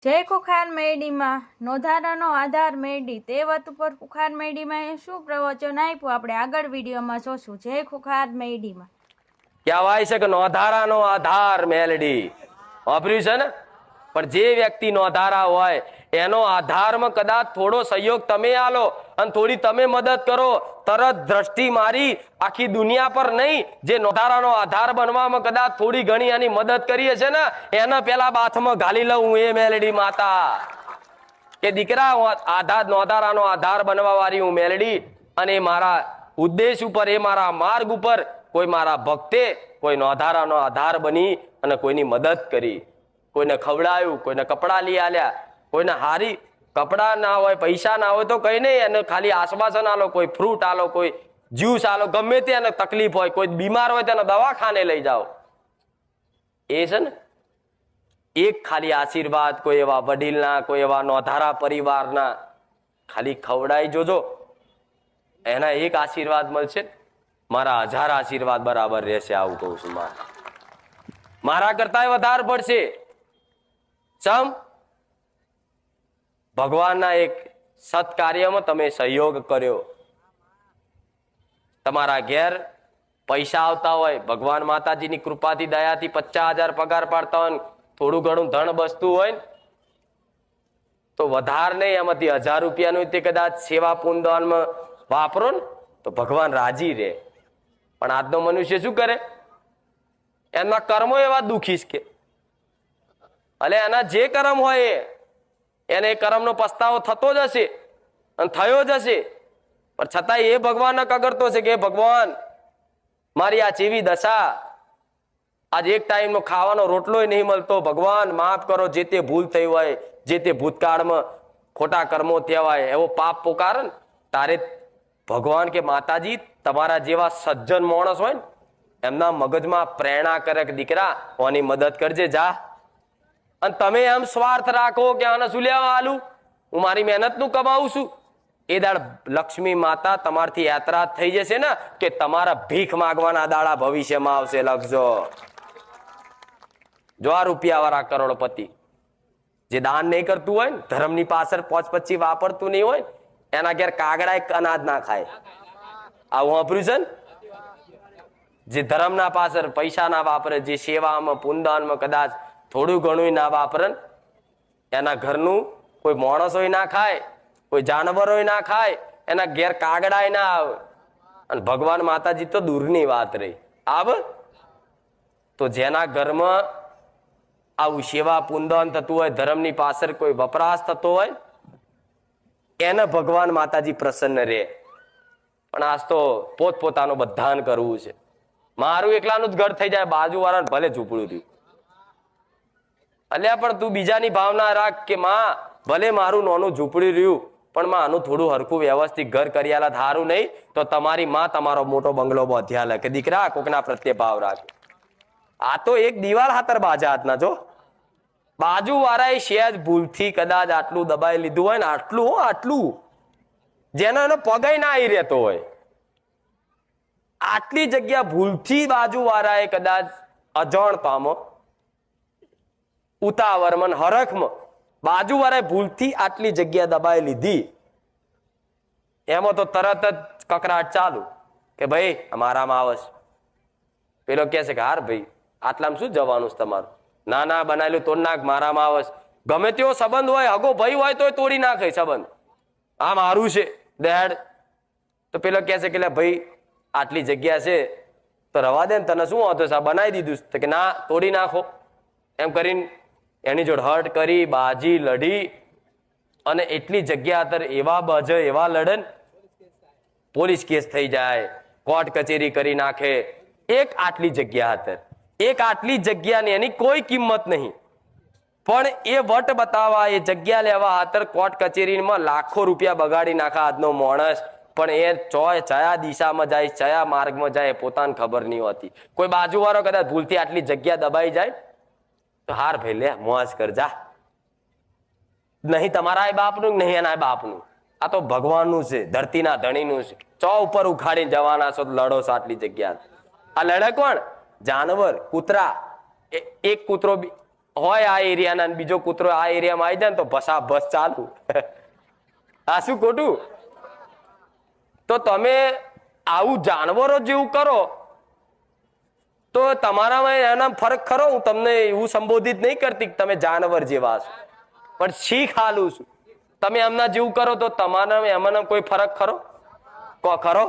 જય ખુખાર મેરડીમાં નોંધારાનો આધાર મેરડી તે વાત ઉપર ખુખાર મેરડીમાં શું પ્રવચન આપ્યું આપણે આગળ વિડીયોમાં જોશું. જય ખુખાર મેરડીમાં કહેવાય છે કે નોંધારાનો આધાર મેલડી વાપર્યું છે ને, પણ જે વ્યક્તિ નોંધારા હોય એનો આધારમાં કદાચ થોડો સહયોગ તમે આલો અને થોડી તમે મદદ કરો, તરત દ્રષ્ટિ મારી આખી દુનિયા પર નહીં, જે નોંધારાનો આધાર બનવામાં કદાચ થોડી ઘણી એની મદદ કરીએ છે ને એના પેલા બાથમાં ઘાલી લઉં હું એ મેલડી માતા કે દીકરા આધાર નોંધારાનો આધાર બનવા વાળી હું મેલડી, અને મારા ઉદ્દેશ ઉપર એ મારા માર્ગ ઉપર કોઈ મારા ભક્તે કોઈ નોંધારાનો આધાર બની અને કોઈની મદદ કરી, કોઈને ખવડાયું, કોઈને કપડાં લઈ આલ્યા, કોઈને હારી કપડાં ના હોય પૈસા ના હોય તો કઈ નહીં, એને ખાલી આશ્વાસન આલો, કોઈ ફ્રૂટ આલો, કોઈ જ્યુસ આલો, ગમે તે એને તકલીફ હોય, કોઈ બીમાર હોય તેને દવાખાને લઈ જાઓ. એ છે ને એક ખાલી આશીર્વાદ કોઈ એવા વડીલના, કોઈ એવા નોંધારા પરિવારના ખાલી ખવડાઈ જોજો, એના એક આશીર્વાદ મળશે, મારા 1000 આશીર્વાદ બરાબર રહેશે. આવું કહું છું, મારા કરતા વધારે પડશે. સમ ભગવાનના એક સત્કાર્યમાં તમે સહયોગ કર્યો, તમારા ઘેર પૈસા આવતા હોય, ભગવાન માતાજીની કૃપાથી દયાથી 50,000 પગાર પાડતા હોય, થોડું ઘણું ધન બસતું હોય ને તો વધારે નહીં, એમાંથી 1000 રૂપિયાનું તે કદાચ સેવા પુણ્યદાનમાં વાપરો ને તો ભગવાન રાજી રહે. પણ આજનો મનુષ્ય શું કરે, એના કર્મો એવા દુખી કે એટલે એના જે કર્મ હોય એને એ કર્મનો પસ્તાવો થતો જ હશે અને થયો જ હશે, પણ છતાં એ ભગવાનને કગરતો છે કે ભગવાન મારી આ જેવી દશા, આજે એક ટાઈમનો ખાવાનો રોટલો નહીં મળતો, ભગવાન માફ કરો, જે તે ભૂલ થઈ હોય, જે તે ભૂતકાળમાં ખોટા કર્મો થયા હોય એવો પાપ પોકારે ને તારે ભગવાન કે માતાજી તમારા જેવા સજ્જન માણસ હોય ને એમના મગજમાં પ્રેરણા કરે કે દીકરા ઓની મદદ કરજે જા. અને તમે એમ સ્વાર્થ રાખો કે આને શું લેવા આલું, હું મારી મહેનતનું કમાવું છું, એ દાડ લક્ષ્મી માતા તમારથી યાત્રા થઈ જશે ને કે તમારા ભીખ માગવાના દાડા ભવિષ્યમાં આવશે. લખજો જો આ રૂપિયા વાળા કરોડપતિ જે દાન નહીં કરતું હોય ને, ધર્મની પાછળ 5-25 વાપરતું નહીં હોય, એના ઘેર કાગડા અનાજ ના ખાય. આવું વાપર્યું છે ને, જે ધર્મના પાછળ પૈસા ના વાપરે, જે સેવામાં પુણ્યદાનમાં કદાચ થોડું ઘણું ના વાપરે, એના ઘરનું કોઈ માણસો ના ખાય, કોઈ જાનવરો ના ખાય, એના ઘેર કાગડા ના આવે. અને ભગવાન માતાજી તો દૂરની વાત રહી, આવે તો જેના ઘરમાં આવું સેવા પુણ્યદાન થતું હોય, ધર્મની પાછળ કોઈ વપરાશ થતો હોય, એને ભગવાન માતાજી પ્રસન્ન રહે. પણ આજ તો પોતપોતાનું બધાન કરવું છે, મારું એકલાનું જ ઘર થઈ જાય, બાજુ વાળાને ભલે ઝૂંપડું થયું, અલ્યા પણ તું બીજાની ભાવના રાખ કે માં ભલે મારું નાનું ઝૂંપડી રહ્યું પણ માં આનું થોડું હરખું વ્યવસ્થિત ઘર કરી આલે ધારું નહીં તો તમારી માં તમારો મોટો બંગલો બાંધી આલે કે દીકરા કોકના પ્રત્યે ભાવ રાખ. આ તો એક દિવાલ હાથર બાજા હાથના જો બાજુ વાળાએ સહેજ ભૂલથી કદાચ આટલું દબાઈ લીધું હોય ને, આટલું જેનો એનો પગાઈ ના આવી રહેતો હોય, આટલી જગ્યા ભૂલથી બાજુ વાળાએ કદાચ અજાણતામાં ઉતાવળમાં હરખમાં બાજુ વાળાએ ભૂલથી આટલી જગ્યા દબાઈ લીધી, એમાં તો તરત જ કકરાટ ચાલુ કે ભાઈ અમારામાં આવશ. પેલો કહે છે કે હાર ભાઈ આટલામાં શું જવાનું છે તમારું, ના ના બનાવેલું તોડ નાખ, મારામાં આવશ. ગમે તેવો સંબંધ હોય, હગો ભાઈ હોય તો તોડી નાખે સંબંધ, આ મારું છે દેડ. તો પેલો કહે છે કે ભાઈ આટલી જગ્યા છે તો રવા દે ને, તને શું વાંધો છે, બનાવી દીધું તો કે ના તોડી નાખો. એમ કરીને એની જોડે હટ કરી, બાજી લડી, અને એટલી જગ્યા અત્યારે એવા બજે એવા લડન, પોલીસ કેસ થઈ જાય, કોર્ટ કચેરી કરી નાખે. એક આટલી જગ્યા અત્યારે, એક આટલી જગ્યાની એની કોઈ કિંમત નહીં, પણ એ વટ બતાવવા, એ જગ્યા લેવા ખાતર કોર્ટ કચેરીમાં લાખો રૂપિયા બગાડી નાખા આજનો માણસ. પણ એ કયા દિશામાં જાય, કયા માર્ગમાં જાય પોતાને ખબર નહીં હોતી. કોઈ બાજુવાળો કદાચ ભૂલથી આટલી જગ્યા દબાઈ જાય તો હાર ભાઈ લે મોજ કર જા, નહીં તમારા બાપનું નહીં એના બાપનું, આ તો ભગવાનનું છે, ધરતીના ધણીનું છે. ચો ઉપર ઉખાડીને જવાના છો લડો છો આટલી જગ્યા. આ લડે કોણ? જાનવર, કૂતરા. એક કૂતરો હોય આ એરિયાના અને બીજો કૂતરો આ એરિયામાં આવી જાય ને તો ભસા ભસ ચાલુ. આ શું ખોટું? તો તમે આવું જાનવરો જેવું કરો તો તમારામાં એના ફરક ખરો. હું તમને એવું સંબોધિત નહીં કરતી કે તમે જાનવર જેવા છો, પણ શીખ હાલું છું. તમે એમના જેવું કરો તો તમારા એમાં કોઈ ફરક ખરો? ખરો?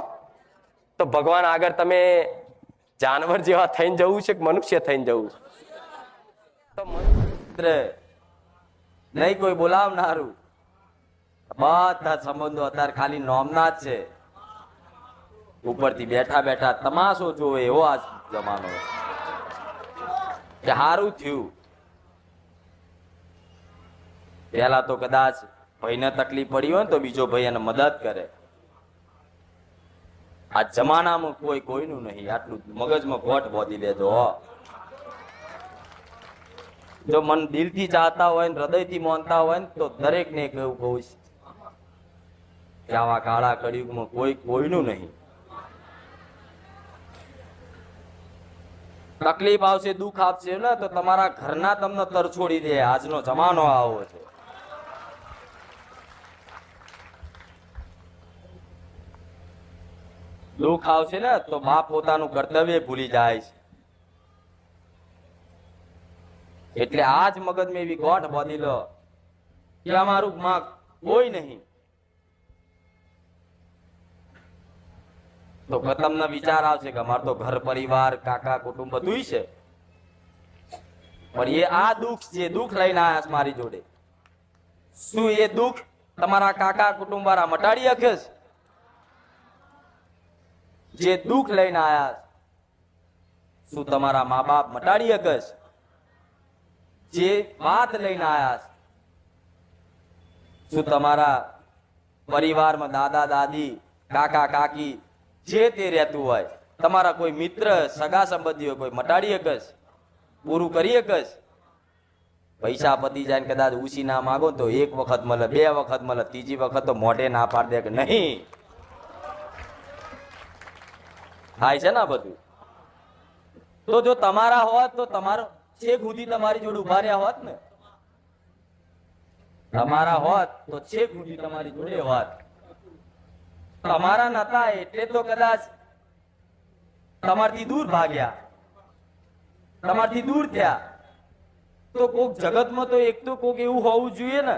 તો ભગવાન આગળ તમે જાનવર જેવા થઈને જવું છે કે મનુષ્ય થઈને જવું છે? તો નહીં કોઈ બોલાવનારું, બધા સંબંધો અત્યારે ખાલી નોમના જ છે. ઉપરથી બેઠા બેઠા તમાશો જોવે એવો આ જમાનો કે સારું થયું. પેલા તો કદાચ ભાઈને તકલીફ પડી હોય ને તો બીજો ભાઈ એને મદદ કરે. આ જમાનામાં કોઈ કોઈનું નહીં. આટલું મગજમાં ગોઠ બોધી લેજો. જો મન દિલથી ચાહતા હોય ને હૃદયથી માનતા હોય ને તો દરેક ને કેવું કહું કે આવા કાળા કળિયુગમાં કોઈ કોઈનું નહીં. તકલીફ આવશે, દુઃખ આપશે ને તો તમારા ઘરના તમને તરછોડી દે. આજનો જમાનો આવો છે. દુઃખ આવશે ને તો બાપ પોતાનું કર્તવ્ય ભૂલી જાય છે. એટલે આજ મગજમાં એવી ગોઠ બાંધી લો કે અમારું માં કોઈ નહીં. તો તમને વિચાર આવશે કે અમાર તો ઘર પરિવાર કાકા કુટુંબ બધું છે, પણ એ આ દુઃખ છે, દુઃખ લઈને આયા છે મારી જોડે. શું એ દુઃખ તમારા કાકા કુટુંબ વાળા મટાડી શકે છે? જે દુઃખ લઈને આયા શું તમારા મા બાપ મટાડી શકે છે? જે વાત લઈને આયા શું તમારા પરિવારમાં દાદા દાદી કાકા કાકી જે તે રહેતું હોય, તમારા કોઈ મિત્ર સગા સંબંધીઓ કોઈ મટાડી શકે છે? પૂરું કરી શકે છે? પૈસા પતી જાય ને કદાચ ઉછી ના માગો તો એક વખત મળે, બે વખત મળે, ત્રીજી વખત તો મોઢે ના પાડ દે કે નહીં. થાય છે ને બધું. તો જો તમારા હોત તો તમારો છેક સુધી તમારી જોડે ઉભા રહ્યા હોત ને. તમારા હોત તો છેક સુધી તમારી જોડે હોત. તમારા નતા એટલે તો કદાચ તમારથી દૂર ભાગ્યા, તમારથી દૂર થયા. તો કોક જગતમાં તો એક તો કોક એવું હોવું જોઈએ ને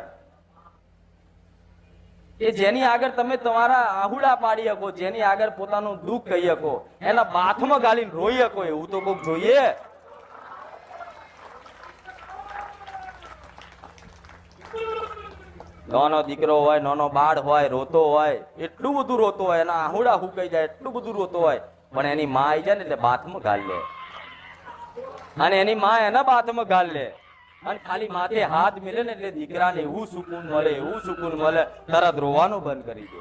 કે જેની આગળ તમે તમારા આહુડા પાડી શકો, જેની આગળ પોતાનું દુઃખ કહી શકો, એના બાથમાં ગાલીને રોઈ શકો. એવું તો કોક જોઈએ. નાનો દીકરો હોય, નાનો બાળ હોય, રોતો હોય, એટલું બધું રોતો હોય, એના આહુડા હુકાઈ જાય એટલું બધું રોતો હોય, પણ એની માં આવી જાય ને એટલે બાથમાં ગાલ લે, અને એની માં એના બાથમાં ગાલ લે, અને ખાલી માથે હાથ મિલે ને એટલે દીકરાને એવું સુકૂન મળે, એવું સુકૂન મળે, તરત રોવાનું બંધ કરી દે.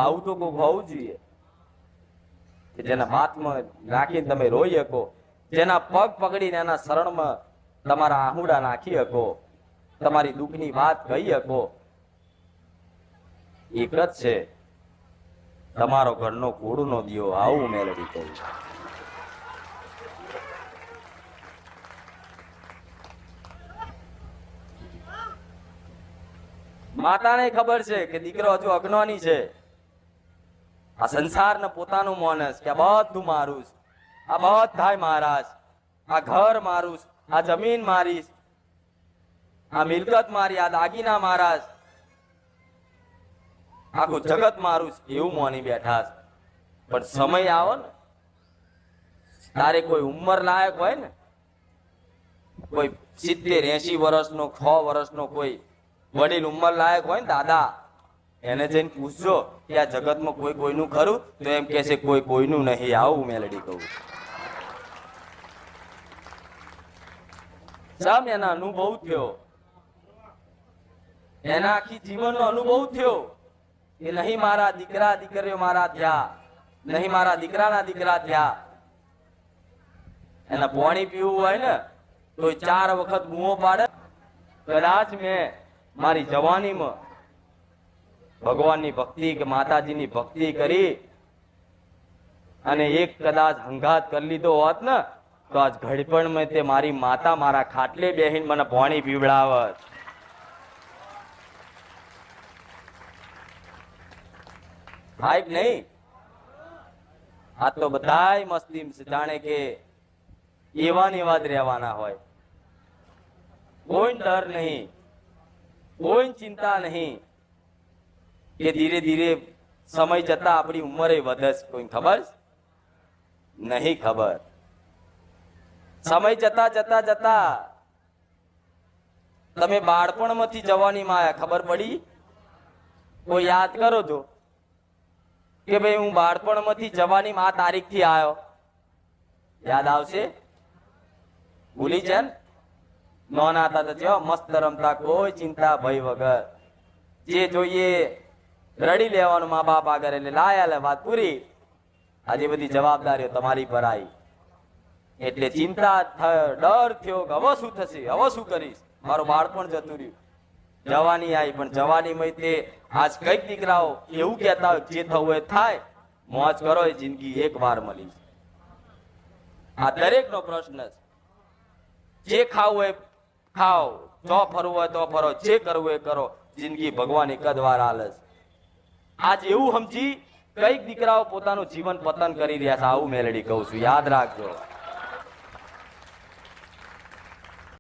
આવું તો કોઈ હોવું જોઈએ કે જેના હાથમાં રાખીને તમે રોઈ શકો, જેના પગ પકડીને એના શરણમાં તમારા આહુડા નાખી શકો, તમારી દુઃખની વાત કહી શકો. એક જ છે તમારો ઘરનો કુળનો દિયો. આવું મેલડી કહ્યું. માતાને ખબર છે કે દીકરો હજુ અજ્ઞાની છે. આ સંસારને પોતાનું માનસ કે આ બધું મારું છે, આ બધાય મારા છે, આ ઘર મારું છે, આ જમીન મારી, આ મિલકત મારી, આ દાગીના મારા, આખું જગત મારું એવું માની બેઠા છે. પણ સમય આવો ને તારે કોઈ ઉંમર લાયક હોય ને, કોઈ 70-80 વર્ષનો 6 વર્ષનો કોઈ વડીલ ઉંમર લાયક હોય ને દાદા, એને જઈને પૂછજો કે આ જગતમાં કોઈ કોઈનું ખરું, તો એમ કહે છે કોઈ કોઈનું નહીં. આવું મેલડી કહું. સમ એના અનુભવ થયો, એના આખી જીવનનો અનુભવ થયો કે નહીં મારા દીકરા દીકરીઓ મારા થયા, નહીં મારા દીકરાના દીકરા થયા. એના પાણી પીવું હોય ને તો 4 વખત બૂમો પાડે. કદાચ મેં મારી જવાનીમાં ભગવાનની ભક્તિ કે માતાજીની ભક્તિ કરી અને એક કદાચ હંગાત કરી લીધો હોત ને તો આજ ઘડપણ મેં તે મારી માતા મારા ખાટલે બેહીને મને પાણી પીવડાવત. થાય કે નહીં? આ તો બધાય મસ્તી જાણે કે એવા ને એવા જ રહેવાના હોય. કોઈ ડર નહીં, કોઈ ચિંતા નહીં કે ધીરે ધીરે સમય જતા આપણી ઉંમરે વધે. કોઈ ખબર નહીં? ખબર. સમય જતા જતા જતા તમે બાળપણમાંથી જવાનીમાં આયા, ખબર પડી? કોઈ યાદ કરો છો કે ભાઈ હું બાળપણમાંથી જવાનીમાં આ તારીખથી આવ્યો? યાદ આવશે? ભૂલી છે ને? નાના હતા તો કેવા મસ્ત રમતા, કોઈ ચિંતા ભય વગર, જે જોઈએ રડી લેવાનું મા બાપ આગળ, એટલે લાયા લે વાત પૂરી. આજે બધી જવાબદારીઓ તમારી પર આવી એટલે ચિંતા ડર થયો કે હવે શું થશે, હવે શું કરીશ, મારું બાળપણ જતું રહ્યું. જવાની આવી, પણ જવાનીમાં તે આજ કઈક દીકરાઓ એવું કહેતા હોય જે થવું એ થાય, મોજ કરો, એ જિંદગી એક વાર મળી. આ દરેક નો પ્રશ્ન છે. જે ખાવું હોય ખાઓ, જો ફરવું હોય તો ફરો, જે કરવું એ કરો, જિંદગી ભગવાન એક જ વાર આલે છે. આજ એવું સમજી કઈક દીકરાઓ પોતાનું જીવન પતન કરી રહ્યા છે, આવું મેલડી કહું છું, યાદ રાખજો.